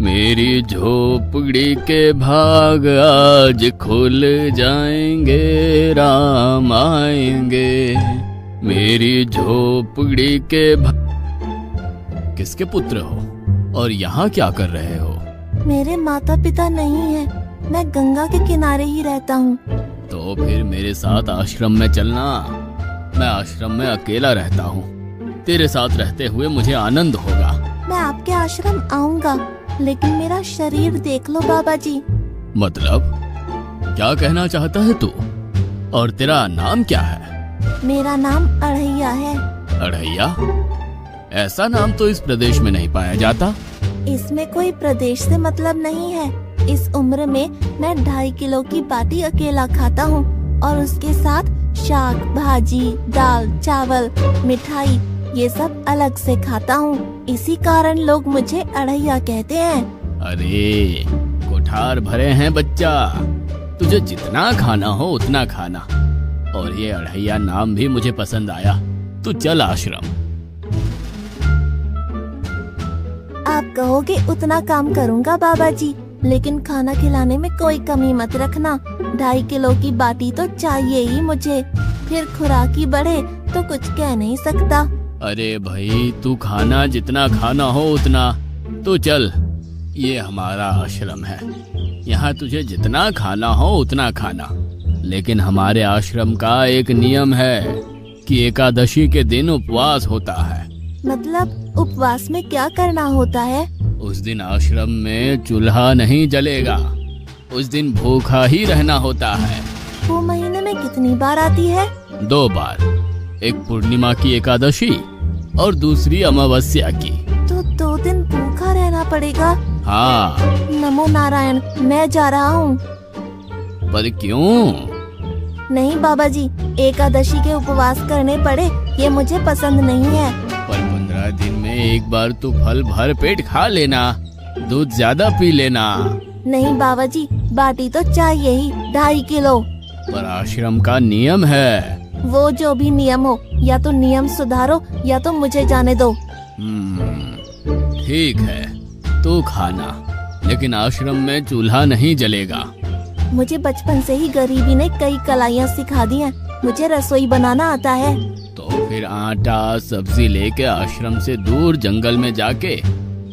मेरी झोपड़ी के भाग आज खुल जाएंगे, राम आएंगे। मेरी झोपड़ी के किसके पुत्र हो और यहाँ क्या कर रहे हो? मेरे माता पिता नहीं है, मैं गंगा के किनारे ही रहता हूँ। तो फिर मेरे साथ आश्रम में चलना। मैं आश्रम में अकेला रहता हूँ, तेरे साथ रहते हुए मुझे आनंद होगा। मैं आपके आश्रम आऊँगा, लेकिन मेरा शरीर देख लो बाबा जी। मतलब क्या कहना चाहता है तू? और तेरा नाम क्या है? मेरा नाम अढ़ैया है। अढ़ैया? ऐसा नाम तो इस प्रदेश में नहीं पाया जाता। इसमें कोई प्रदेश से मतलब नहीं है। इस उम्र में मैं 2.5 किलो की बाटी अकेला खाता हूँ और उसके साथ शाक, भाजी, दाल, चावल, मिठाई ये सब अलग से खाता हूँ। इसी कारण लोग मुझे अढ़ैया कहते हैं। अरे कोठार भरे हैं बच्चा, तुझे जितना खाना हो उतना खाना। और ये अढ़ैया नाम भी मुझे पसंद आया। तू चल आश्रम। आप कहोगे उतना काम करूँगा बाबा जी, लेकिन खाना खिलाने में कोई कमी मत रखना। 2.5 किलो की बाटी तो चाहिए ही मुझे, फिर खुराकी बढ़े तो कुछ कह नहीं सकता। अरे भाई तू खाना जितना खाना हो उतना। तो चल, ये हमारा आश्रम है, यहाँ तुझे जितना खाना हो उतना खाना। लेकिन हमारे आश्रम का एक नियम है कि एकादशी के दिन उपवास होता है। मतलब उपवास में क्या करना होता है? उस दिन आश्रम में चूल्हा नहीं जलेगा, उस दिन भूखा ही रहना होता है। वो महीने में कितनी बार आती है? 2 बार, एक पूर्णिमा की एकादशी और दूसरी अमावस्या की। तो 2 दिन भूखा रहना पड़ेगा। हाँ। नमो नारायण, मैं जा रहा हूँ। पर क्यों? नहीं बाबा जी, एकादशी के उपवास करने पड़े ये मुझे पसंद नहीं है। पर 15 दिन में एक बार तो फल भर पेट खा लेना, दूध ज्यादा पी लेना। नहीं बाबा जी, बाटी तो चाहिए ही 2.5 किलो। पर आश्रम का नियम है। वो जो भी नियम हो, या तो नियम सुधारो या तो मुझे जाने दो। ठीक है, तू खाना, लेकिन आश्रम में चूल्हा नहीं जलेगा। मुझे बचपन से ही गरीबी ने कई कलाइयाँ सिखा दी हैं। मुझे रसोई बनाना आता है। तो फिर आटा सब्जी लेके आश्रम से दूर जंगल में जाके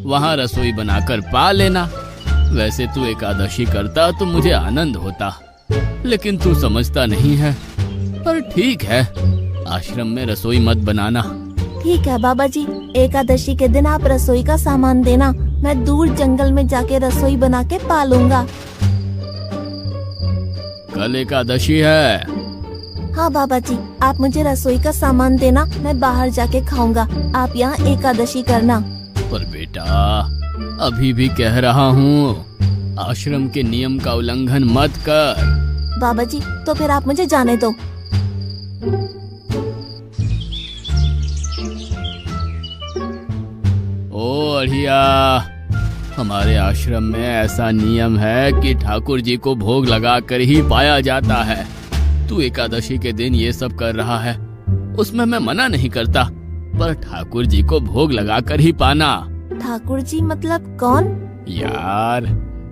वहाँ रसोई बनाकर पा लेना। वैसे तू एकादशी करता तो मुझे आनंद होता, लेकिन तू समझता नहीं है। पर ठीक है, आश्रम में रसोई मत बनाना। ठीक है बाबा जी, एकादशी के दिन आप रसोई का सामान देना, मैं दूर जंगल में जाके रसोई बना के पा लूंगा। कल एकादशी है। हाँ बाबा जी, आप मुझे रसोई का सामान देना, मैं बाहर जाके खाऊंगा। आप यहाँ एकादशी करना। पर बेटा, अभी भी कह रहा हूँ, आश्रम के नियम का उल्लंघन मत कर। बाबा जी, तो फिर आप मुझे जाने दो। ओ अढ़िया, हमारे आश्रम में ऐसा नियम है कि ठाकुर जी को भोग लगाकर ही पाया जाता है। तू एकादशी के दिन ये सब कर रहा है, उसमें मैं मना नहीं करता, पर ठाकुर जी को भोग लगाकर ही पाना। ठाकुर जी मतलब कौन? यार,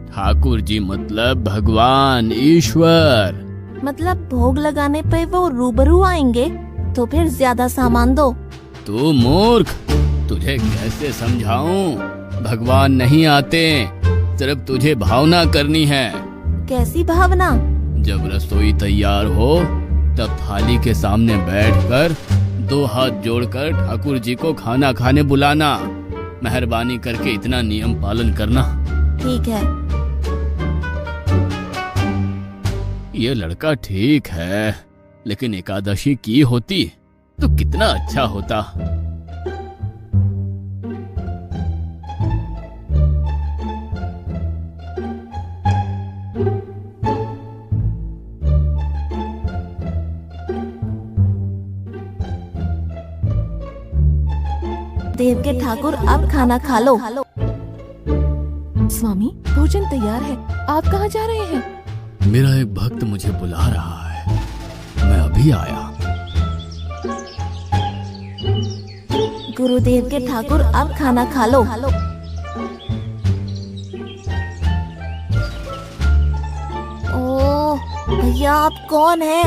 ठाकुर जी मतलब भगवान ईश्वर। मतलब भोग लगाने पे वो रूबरू आएंगे? तो फिर ज्यादा सामान दो। तू मूर्ख, तुझे कैसे समझाऊं? भगवान नहीं आते, सिर्फ तुझे भावना करनी है। कैसी भावना? जब रसोई तैयार हो तब थाली के सामने बैठकर 2 हाथ जोड़कर ठाकुर जी को खाना खाने बुलाना। मेहरबानी करके इतना नियम पालन करना। ठीक है। ये लड़का ठीक है, लेकिन एकादशी की होती तो कितना अच्छा होता। देव के ठाकुर, आप खाना खा लो। स्वामी, भोजन तैयार है, आप कहाँ जा रहे हैं? मेरा एक भक्त मुझे बुला रहा है, मैं अभी आया। गुरुदेव के ठाकुर, आप खाना खा लो। भैया आप कौन हैं?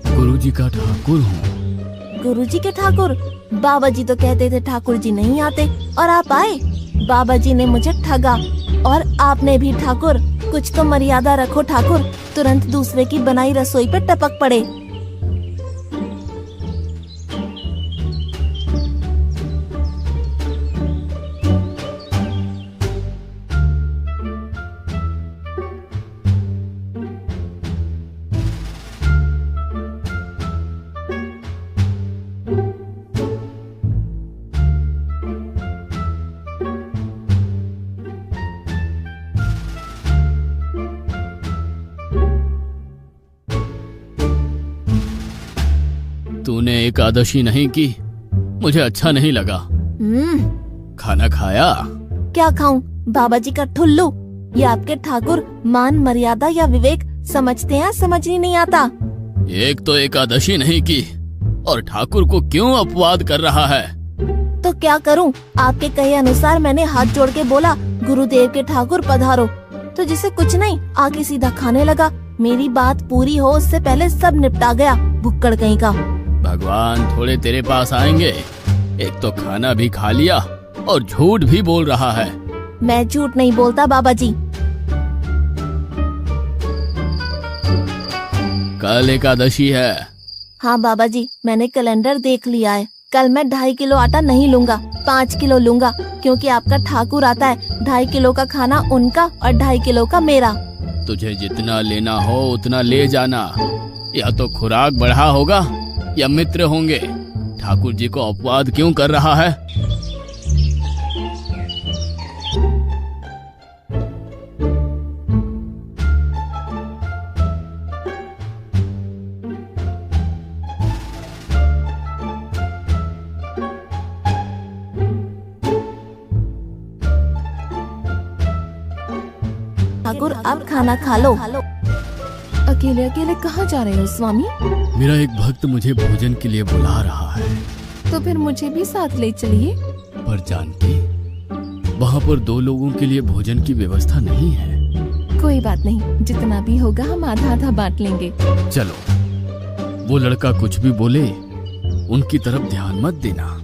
गुरुजी का ठाकुर हूँ। गुरुजी के ठाकुर? बाबा जी तो कहते थे ठाकुर जी नहीं आते और आप आए। बाबा जी ने मुझे ठगा और आपने भी ठाकुर। कुछ तो मर्यादा रखो ठाकुर, तुरंत दूसरे की बनाई रसोई पे टपक पड़े। तूने एकादशी नहीं की, मुझे अच्छा नहीं लगा। खाना खाया? क्या खाऊं? बाबा जी का ठुल्लू। ये आपके ठाकुर मान मर्यादा या विवेक समझते हैं, समझ ही नहीं आता। एक तो एकादशी नहीं की और ठाकुर को क्यों अपवाद कर रहा है? तो क्या करूं? आपके कहे अनुसार मैंने हाथ जोड़ के बोला गुरुदेव के ठाकुर पधारो, तो जिसे कुछ नहीं आके सीधा खाने लगा। मेरी बात पूरी हो उससे पहले सब निपटा गया, भुक्कड़ कहीं का। भगवान थोड़े तेरे पास आएंगे। एक तो खाना भी खा लिया और झूठ भी बोल रहा है। मैं झूठ नहीं बोलता बाबा जी। कल एकादशी है। हाँ बाबा जी, मैंने कैलेंडर देख लिया है। कल मैं 2.5 किलो आटा नहीं लूंगा, 5 किलो लूंगा, क्योंकि आपका ठाकुर आता है। 2.5 किलो का खाना उनका और 2.5 किलो का मेरा। तुझे जितना लेना हो उतना ले जाना। या तो खुराक बढ़ा होगा या मित्र होंगे। ठाकुर जी को अपवाद क्यों कर रहा है? ठाकुर अब खाना खा लो। अकेले अकेले कहाँ जा रहे हो स्वामी? मेरा एक भक्त मुझे भोजन के लिए बुला रहा है। तो फिर मुझे भी साथ ले चलिए। पर जानकी, वहाँ पर 2 लोगों के लिए भोजन की व्यवस्था नहीं है। कोई बात नहीं, जितना भी होगा हम आधा आधा बांट लेंगे। चलो, वो लड़का कुछ भी बोले उनकी तरफ ध्यान मत देना।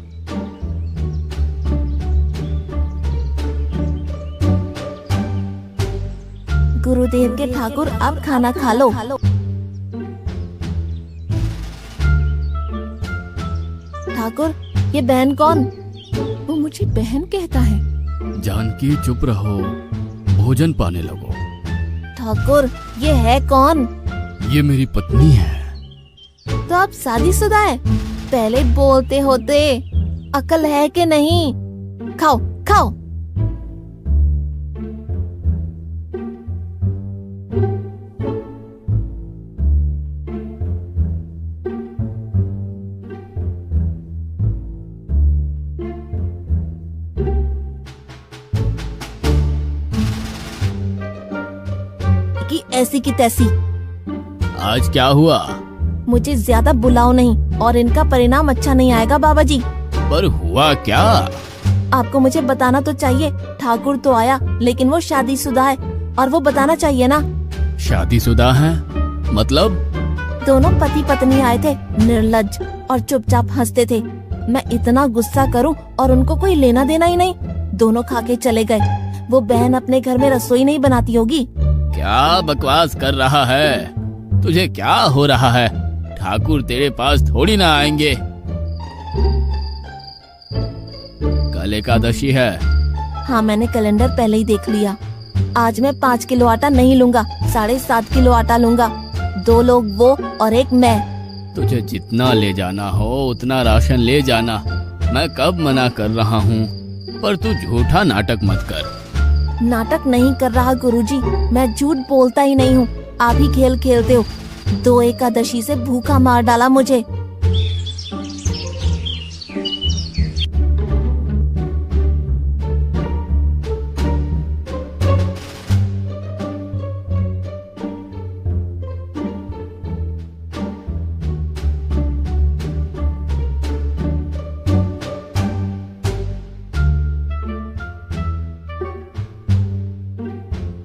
गुरुदेव के ठाकुर अब खाना खा लो। ठाकुर, ये बहन कौन? वो मुझे बहन कहता है। जानकी चुप रहो, भोजन पाने लगो। ठाकुर, ये है कौन? ये मेरी पत्नी है। तो आप शादीशुदा है? पहले बोलते होते, अकल है कि नहीं? खाओ खाओ। कि ऐसी की तैसी। आज क्या हुआ? मुझे ज्यादा बुलाओ नहीं और इनका परिणाम अच्छा नहीं आएगा बाबा जी। पर हुआ क्या? आपको मुझे बताना तो चाहिए। ठाकुर तो आया लेकिन वो शादीशुदा है और वो बताना चाहिए ना। शादीशुदा है? मतलब? दोनों पति पत्नी आए थे, निर्लज्ज और चुपचाप हंसते थे। मैं इतना गुस्सा करूं और उनको कोई लेना देना ही नहीं। दोनों खा के चले गए। वो बहन अपने घर में रसोई नहीं बनाती होगी। क्या बकवास कर रहा है? तुझे क्या हो रहा है? ठाकुर तेरे पास थोड़ी ना आएंगे। कल एकादशी है। हाँ, मैंने कैलेंडर पहले ही देख लिया। आज मैं 5 किलो आटा नहीं लूंगा, 7.5 किलो आटा लूंगा। 2 लोग वो और एक मैं। तुझे जितना ले जाना हो उतना राशन ले जाना। मैं कब मना कर रहा हूँ, पर तू झूठा नाटक मत कर। नाटक नहीं कर रहा गुरुजी, मैं झूठ बोलता ही नहीं हूँ। आप ही खेल खेलते हो। 2 एकादशी से भूखा मार डाला मुझे।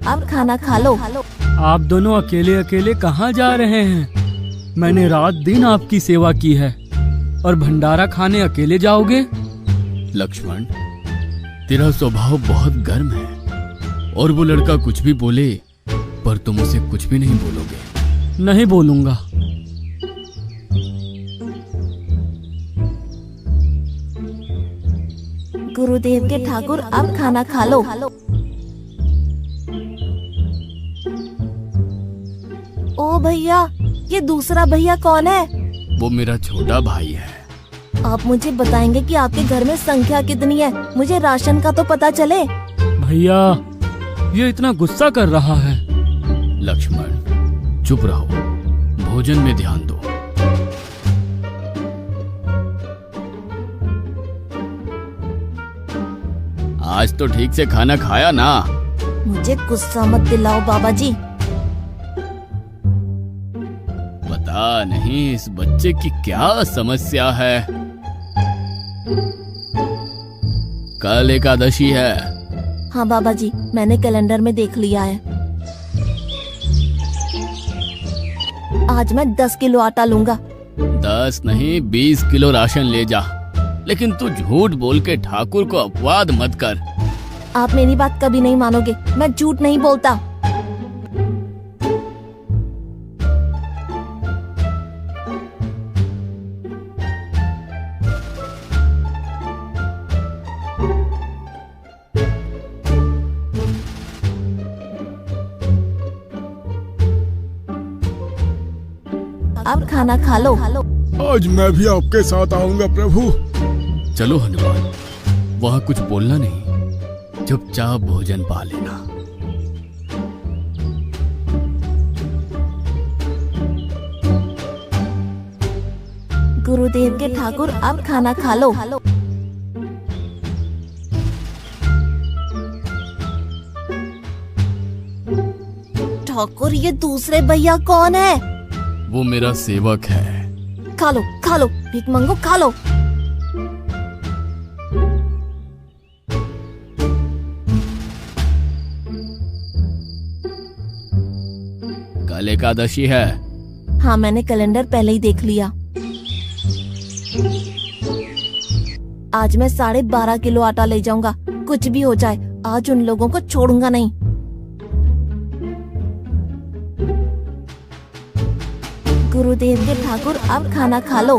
अब खाना खा लो। आप दोनों अकेले अकेले कहाँ जा रहे हैं? मैंने रात दिन आपकी सेवा की है और भंडारा खाने अकेले जाओगे? लक्ष्मण, तेरा स्वभाव बहुत गर्म है और वो लड़का कुछ भी बोले पर तुम उसे कुछ भी नहीं बोलोगे। नहीं बोलूंगा। गुरुदेव के ठाकुर, अब खाना खा लो। ओ भैया, ये दूसरा भैया कौन है? वो मेरा छोटा भाई है। आप मुझे बताएंगे कि आपके घर में संख्या कितनी है? मुझे राशन का तो पता चले। भैया, ये इतना गुस्सा कर रहा है। लक्ष्मण, चुप रहो, भोजन में ध्यान दो। आज तो ठीक से खाना खाया ना? मुझे गुस्सा मत दिलाओ बाबा जी। पता नहीं इस बच्चे की क्या समस्या है। कल एकादशी है। हाँ बाबा जी, मैंने कैलेंडर में देख लिया है। आज मैं 10 किलो आटा लूंगा। 10 नहीं 20 किलो राशन ले जा, लेकिन तू झूठ बोल के ठाकुर को अपवाद मत कर। आप मेरी बात कभी नहीं मानोगे, मैं झूठ नहीं बोलता। अब खाना खा लो। आज मैं भी आपके साथ आऊंगा प्रभु। चलो हनुमान, वहाँ कुछ बोलना नहीं, चुपचाप भोजन पा लेना। गुरुदेव के ठाकुर, अब खाना खा लो। ठाकुर, ये दूसरे भैया कौन है? वो मेरा सेवक है। खा लो, खा लो, भीख मंगो, खा लो। कल एकादशी है। हाँ, मैंने कैलेंडर पहले ही देख लिया। आज मैं 12.5 किलो आटा ले जाऊंगा। कुछ भी हो जाए, आज उन लोगों को छोड़ूंगा नहीं। गुरुदेव के ठाकुर, अब खाना खा लो।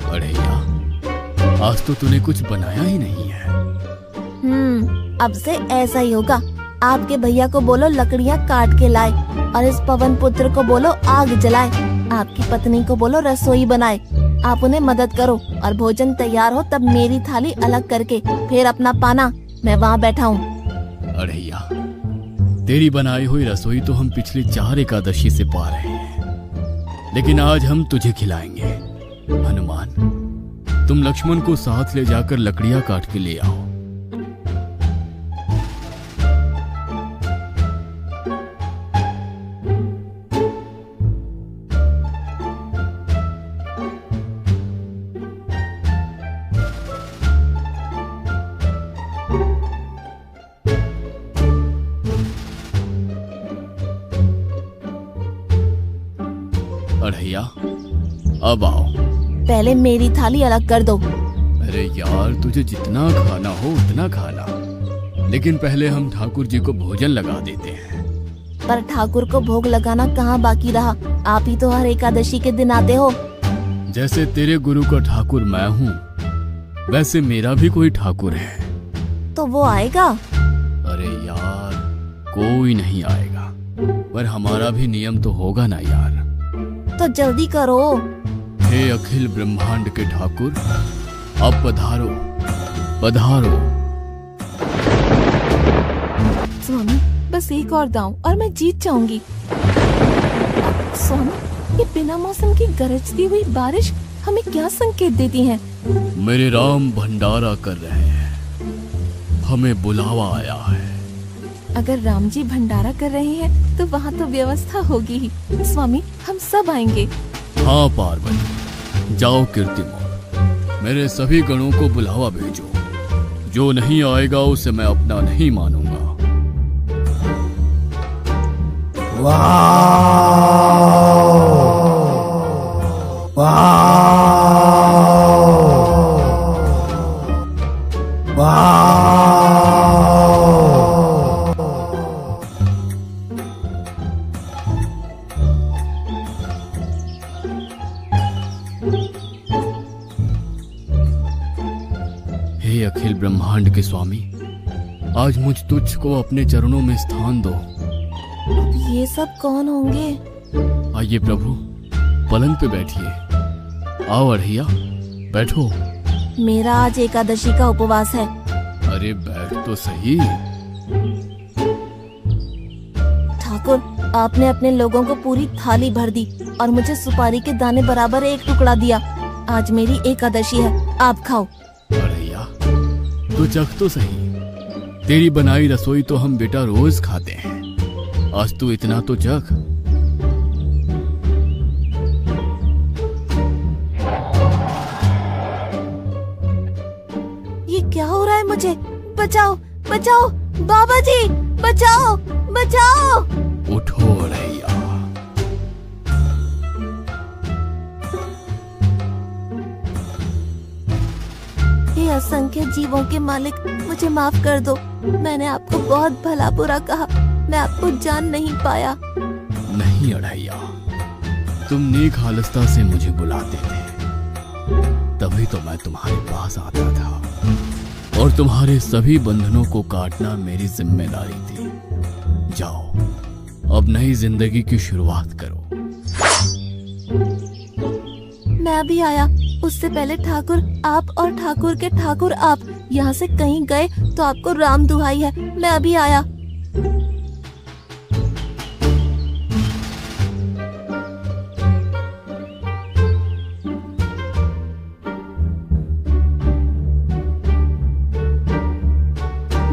अरे यार, आज तो तूने कुछ बनाया ही नहीं है। अब से ऐसा ही होगा। आपके भैया को बोलो लकड़ियाँ काट के लाए और इस पवन पुत्र को बोलो आग जलाए। आपकी पत्नी को बोलो रसोई बनाए। आप उन्हें मदद करो और भोजन तैयार हो तब मेरी थाली अलग करके फिर अपना पाना। मैं वहाँ बैठा हूँ। अरे यार, तेरी बनाई हुई रसोई तो हम पिछली 4 एकादशी से पा रहे हैं, लेकिन आज हम तुझे खिलाएंगे। हनुमान, तुम लक्ष्मण को साथ ले जाकर लकड़ियाँ काट के ले आओ। अढ़ैया, अब आओ। पहले मेरी थाली अलग कर दो। अरे यार, तुझे जितना खाना हो उतना खाना, लेकिन पहले हम ठाकुर जी को भोजन लगा देते हैं। पर ठाकुर को भोग लगाना कहाँ बाकी रहा? आप ही तो हर एकादशी के दिन आते हो। जैसे तेरे गुरु का ठाकुर मैं हूँ, वैसे मेरा भी कोई ठाकुर है। तो वो आएगा? अरे यार, कोई नहीं आएगा, पर हमारा भी नियम तो होगा ना यार। तो जल्दी करो। हे अखिल ब्रह्मांड के ठाकुर, अब पधारो पधारो। स्वामी, बस एक और दांव और मैं जीत जाऊंगी। स्वामी, ये बिना मौसम की गरजती हुई बारिश हमें क्या संकेत देती है? मेरे राम भंडारा कर रहे हैं, हमें बुलावा आया है। अगर राम जी भंडारा कर रहे हैं तो वहाँ तो व्यवस्था होगी ही। स्वामी, हम सब आएंगे। हाँ पार्वती, जाओ कीर्तिमोड़, मेरे सभी गणों को बुलावा भेजो। जो नहीं आएगा उसे मैं अपना नहीं मानूंगा। हे अखिल ब्रह्मांड के स्वामी, आज मुझ तुच्छ को अपने चरणों में स्थान दो। ये सब कौन होंगे? आइए प्रभु, पलंग पे बैठिए। आओ अढ़ैया, बैठो। मेरा आज एकादशी का उपवास है। अरे बैठ तो सही। ठाकुर, आपने अपने लोगों को पूरी थाली भर दी और मुझे सुपारी के दाने बराबर एक टुकड़ा दिया। आज मेरी एकादशी है, आप खाओ। अढ़ैया, तो चख तो सही। तेरी बनाई रसोई तो हम बेटा रोज खाते हैं, आज तू इतना तो चख। ये क्या हो रहा है मुझे? बचाओ बचाओ, बाबा जी बचाओ बचाओ। उठो अढ़ैया। हे असंख्य जीवों के मालिक, मुझे माफ कर दो। मैंने आपको बहुत भला बुरा कहा, मैं आपको जान नहीं पाया। नहीं अढ़ैया, तुम नेक हालस्ता से मुझे बुलाते थे, तभी तो मैं तुम्हारे पास आता था और तुम्हारे सभी बंधनों को काटना मेरी जिम्मेदारी थी। जाओ, अब नई जिंदगी की शुरुआत करो। मैं भी आया। उससे पहले ठाकुर आप और ठाकुर के ठाकुर आप यहाँ से कहीं गए तो आपको राम दुहाई है। मैं अभी आया।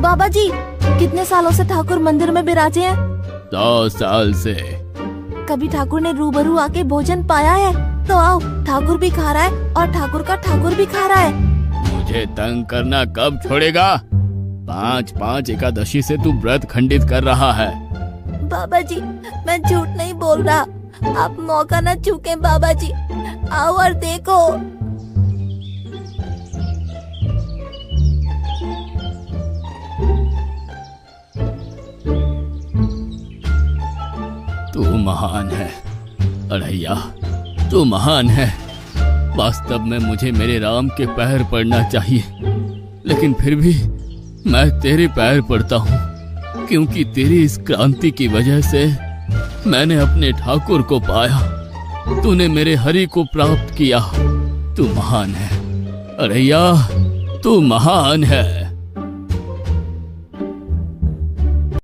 बाबा जी, कितने सालों से ठाकुर मंदिर में विराजे हैं? 100 साल से। कभी ठाकुर ने रूबरू आके भोजन पाया है? तो आओ, ठाकुर भी खा रहा है और ठाकुर का ठाकुर भी खा रहा है। मुझे तंग करना कब छोड़ेगा? 5-5 एकादशी से तू व्रत खंडित कर रहा है। बाबा जी, मैं झूठ नहीं बोल रहा। आप मौका न चूकें बाबा जी। आओ और देखो। तू महान है अढ़ैया, तू महान है। वास्तव में मुझे मेरे राम के पैर पड़ना चाहिए, लेकिन फिर भी मैं तेरे पैर पड़ता हूँ, क्योंकि तेरी इस क्रांति की वजह से मैंने अपने ठाकुर को पाया। तूने मेरे हरि को प्राप्त किया। तू महान है अढ़ैया, तू महान है।